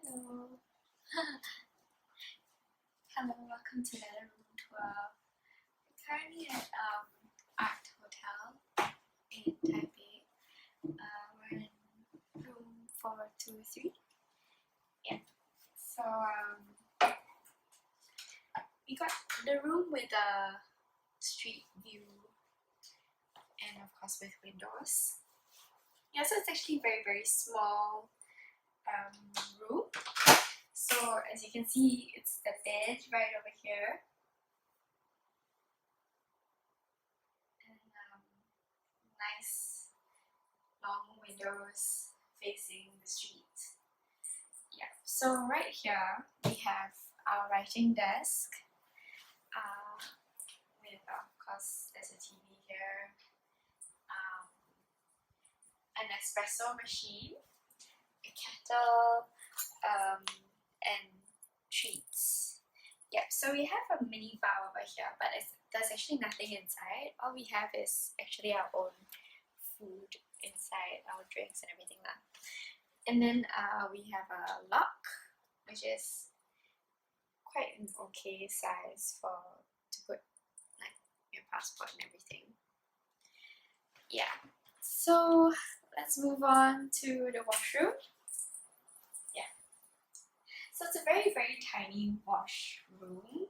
Hello. Hello, welcome to another room tour. We're currently at Art Hotel in Taipei. We're in room 423. Yeah. So we got the room with a street view and of course with windows. Yeah, so it's actually very small room. So as you can see, it's the bed right over here, and nice long windows facing the street. Yeah, so right here we have our writing desk with of course there's a TV here, an espresso machine, a kettle, and treats. Yep, so we have a mini bar over here, but there's actually nothing inside. All we have is actually our own food inside, our drinks and everything like. And then we have a lock, which is quite an okay size to put like your passport and everything. Yeah, so let's move on to the washroom. Yeah, so it's a very tiny washroom,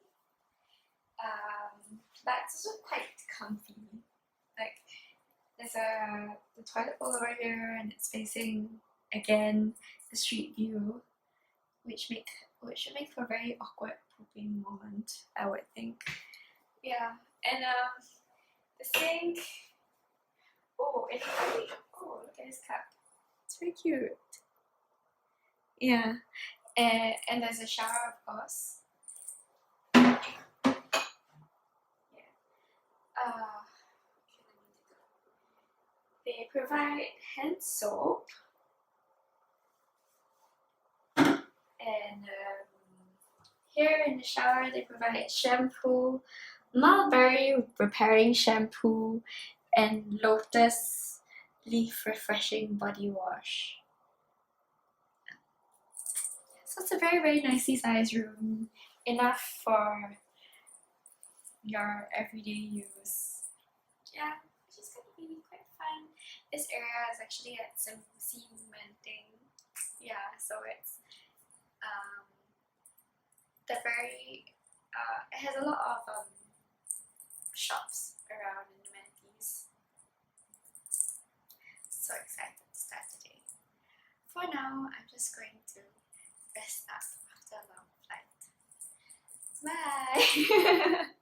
but it's also quite comfy. Like there's the toilet bowl over here, and it's facing again the street view, which should make for a very awkward pooping moment, I would think. Yeah, and the sink. Oh, look at this cup. It's very cute. Yeah, and there's a shower, of course. Yeah. They provide hand soap and here in the shower they provide shampoo, mulberry repairing shampoo, and lotus leaf refreshing body wash. So it's a very nicely sized room, enough for your everyday use. Yeah, which is going to be quite fun. This area is actually at Ximending. Yeah, so it's it has a lot of shops around in the amenities. So excited to start today. For now, I'm just going to rest up after a long flight. Bye!